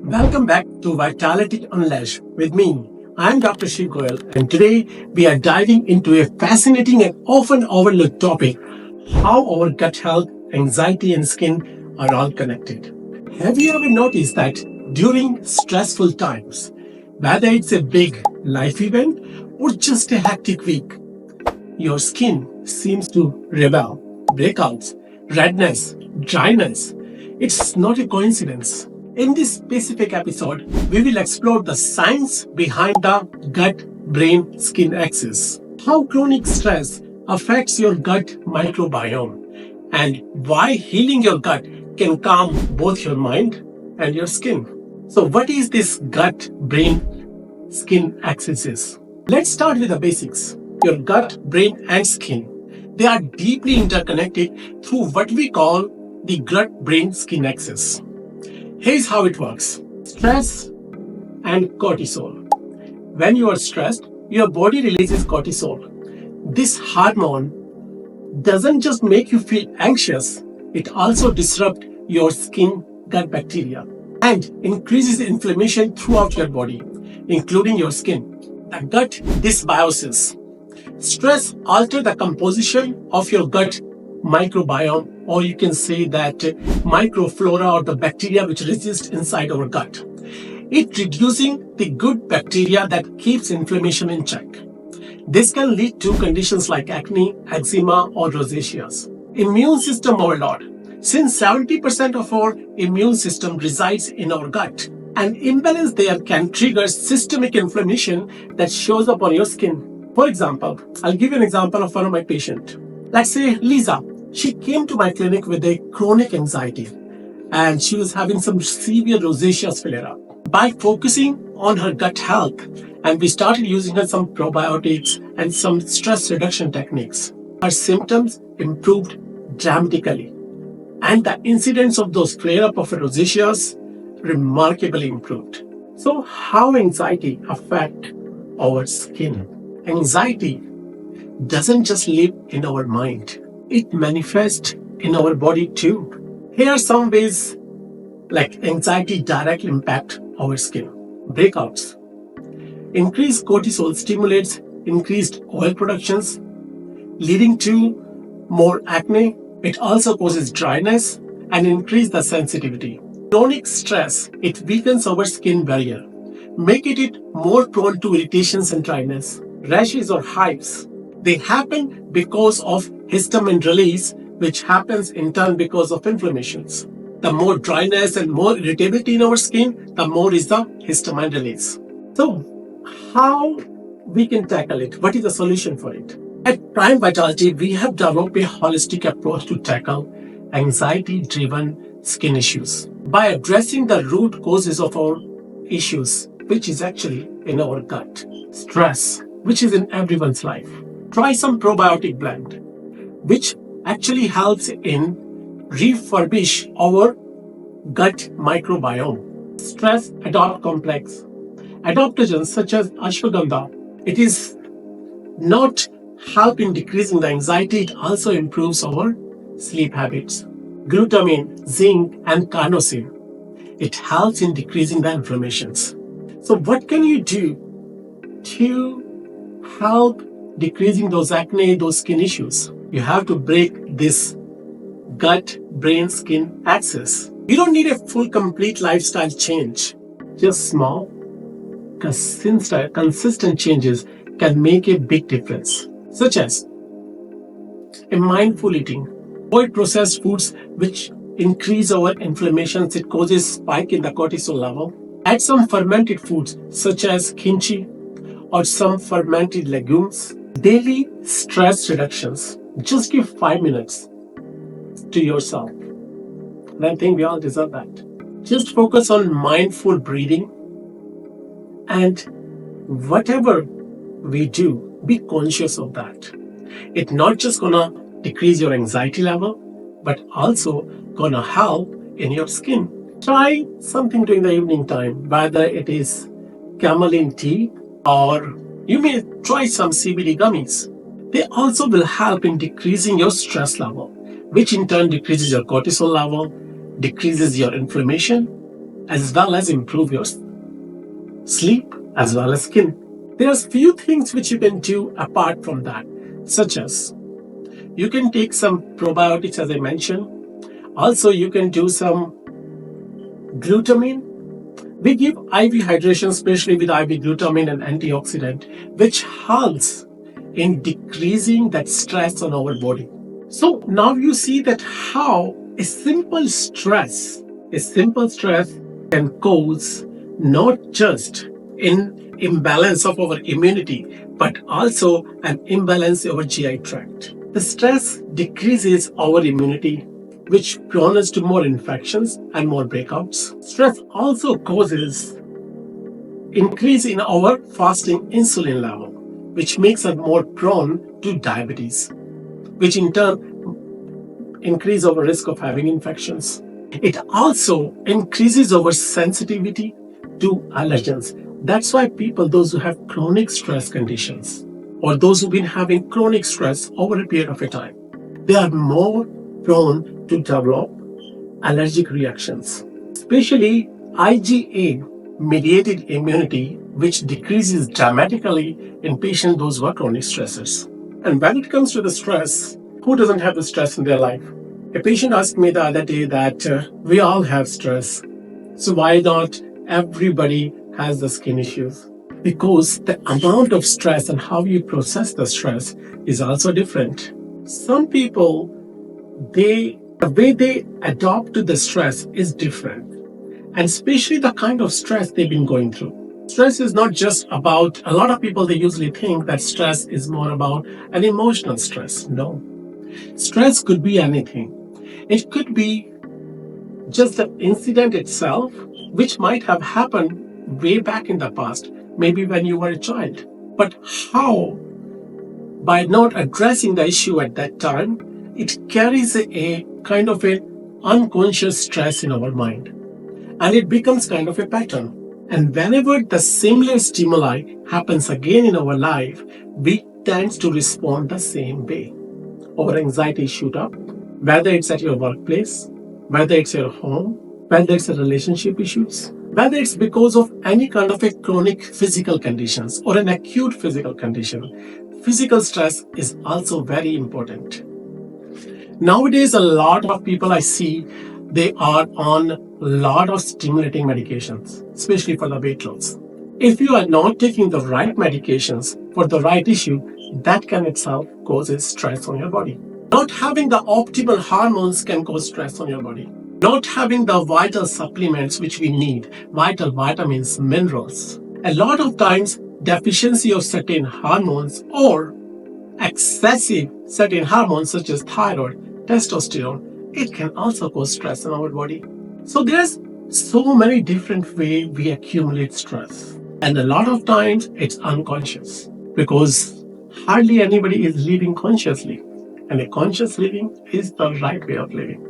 Welcome back to Vitality Unleashed with me. I'm Dr. Shiv Goyal, and today we are diving into a fascinating and often overlooked topic: how our gut health, anxiety, and skin are all connected. Have you ever noticed that during stressful times, whether it's a big life event or just a hectic week, your skin seems to rebel, breakouts, redness, dryness? It's not a coincidence. In this specific episode, we will explore the science behind the gut brain skin axis, how chronic stress affects your gut microbiome, and why healing your gut can calm both your mind and your skin. So, what is this gut brain skin axis? Let's start with the basics. Your gut, brain, and skin. They are deeply interconnected through what we call the gut brain skin axis. Here's how it works: stress and cortisol. When you are stressed, your body releases cortisol. This hormone doesn't just make you feel anxious, it also disrupts your skin gut bacteria and increases inflammation throughout your body, including your skin. The gut dysbiosis. Stress alters the composition of your gut microbiome, or you can say that microflora, or the bacteria which resist inside our gut. It reducing the good bacteria that keeps inflammation in check. This can lead to conditions like acne, eczema, or rosacea. Immune system overload. Since 70% of our immune system resides in our gut, an imbalance there can trigger systemic inflammation that shows up on your skin. For example, I'll give you an example of one of my patients. Let's say Lisa. She came to my clinic with a chronic anxiety and she was having some severe rosacea flare-up. By focusing on her gut health, and we started using her some probiotics and some stress reduction techniques, her symptoms improved dramatically. And the incidence of those flare-up of rosaceas remarkably improved. So how anxiety affect our skin? Anxiety doesn't just live in our mind. It manifests in our body too. Here are some ways like anxiety directly impact our skin. Breakouts. Increased cortisol stimulates increased oil productions, leading to more acne. It also causes dryness and increase the sensitivity. Chronic stress, it weakens our skin barrier, making it more prone to irritations and dryness. Rashes or hives, they happen because of histamine release, which happens in turn because of inflammations. The more dryness and more irritability in our skin, the more is the histamine release. So, how we can tackle it? What is the solution for it? At Prime Vitality, we have developed a holistic approach to tackle anxiety-driven skin issues by addressing the root causes of our issues, which is actually in our gut. Stress, which is in everyone's life. Try some probiotic blend, which actually helps in refurbish our gut microbiome. Stress adopt complex. Adaptogens such as ashwagandha, it is not help in decreasing the anxiety, it also improves our sleep habits. Glutamine, zinc, and carnosine, it helps in decreasing the inflammations. So what can you do to help decreasing those acne, those skin issues? You have to break this gut brain skin axis. You don't need a full complete lifestyle change. Just small, consistent changes can make a big difference, such as a mindful eating. Avoid processed foods which increase our inflammations. It causes spike in the cortisol level. Add some fermented foods such as kimchi or some fermented legumes. Daily stress reductions. Just give 5 minutes to yourself. And I think we all deserve that. Just focus on mindful breathing, and whatever we do, be conscious of that. It's not just gonna decrease your anxiety level, but also gonna help in your skin. Try something during the evening time, whether it is chamomile tea, or you may try some CBD gummies. They also will help in decreasing your stress level, which in turn decreases your cortisol level, decreases your inflammation, as well as improve your sleep as well as skin. There are few things which you can do apart from that, such as you can take some probiotics as I mentioned. Also, you can do some glutamine. We give IV hydration, especially with IV glutamine and antioxidant, which helps in decreasing that stress on our body. So now you see that how a simple stress can cause not just an imbalance of our immunity, but also an imbalance of our GI tract. The stress decreases our immunity, which prone us to more infections and more breakouts. Stress also causes increase in our fasting insulin level, which makes us more prone to diabetes, which in turn increase our risk of having infections. It also increases our sensitivity to allergens. That's why people, those who have chronic stress conditions, or those who've been having chronic stress over a period of a time, they are more prone to develop allergic reactions, especially IgA mediated immunity, which decreases dramatically in patients those who are chronic stressors. And when it comes to the stress, who doesn't have the stress in their life? A patient asked me the other day that we all have stress, so why not everybody has the skin issues? Because the amount of stress and how you process the stress is also different. Some people, the way they adapt to the stress is different, and especially the kind of stress they've been going through. Stress is not just about, a lot of people, they usually think that stress is more about an emotional stress. No. Stress could be anything. It could be just the incident itself, which might have happened way back in the past, maybe when you were a child. But how, by not addressing the issue at that time, it carries a kind of an unconscious stress in our mind, and it becomes kind of a pattern. And whenever the similar stimuli happens again in our life, we tend to respond the same way. Our anxiety shoot up, whether it's at your workplace, whether it's your home, whether it's a relationship issues, whether it's because of any kind of a chronic physical conditions or an acute physical condition. Physical stress is also very important. Nowadays, a lot of people I see, they are on a lot of stimulating medications, especially for the weight loss. If you are not taking the right medications for the right issue, that can itself causes stress on your body. Not having the optimal hormones can cause stress on your body. Not having the vital supplements which we need, vital vitamins, minerals. A lot of times, deficiency of certain hormones or excessive certain hormones such as thyroid, testosterone, it can also cause stress in our body. So there's so many different ways we accumulate stress. And a lot of times it's unconscious because hardly anybody is living consciously. And a conscious living is the right way of living.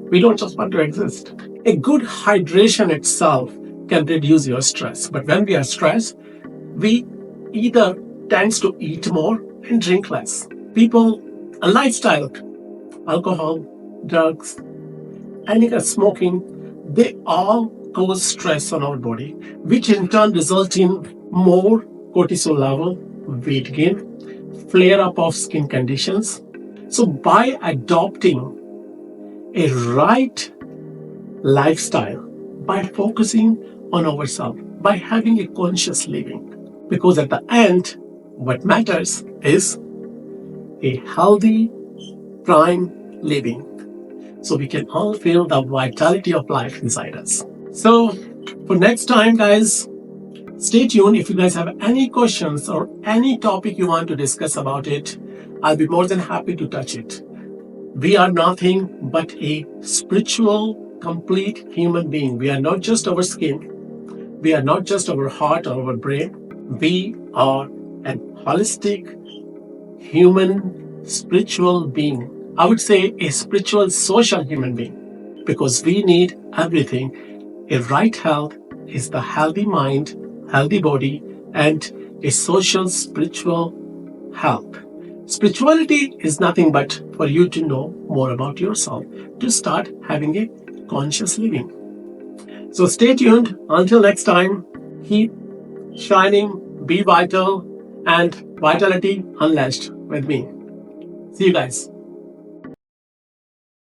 We don't just want to exist. A good hydration itself can reduce your stress. But when we are stressed, we either tend to eat more and drink less. People, a lifestyle, alcohol, drugs, any kind of smoking, they all cause stress on our body, which in turn result in more cortisol level, weight gain, flare up of skin conditions. So by adopting a right lifestyle, by focusing on ourselves, by having a conscious living, because at the end, what matters is a healthy prime living. So we can all feel the vitality of life inside us. So for next time, guys, stay tuned. If you guys have any questions or any topic you want to discuss about it, I'll be more than happy to touch it. We are nothing but a spiritual, complete human being. We are not just our skin. We are not just our heart or our brain. We are an holistic, human, spiritual being. I would say a spiritual, social human being, because we need everything. A right health is the healthy mind, healthy body, and a social, spiritual health. Spirituality is nothing but for you to know more about yourself, to start having a conscious living. So stay tuned. Until next time, keep shining, be vital, and vitality unleashed with me. See you guys.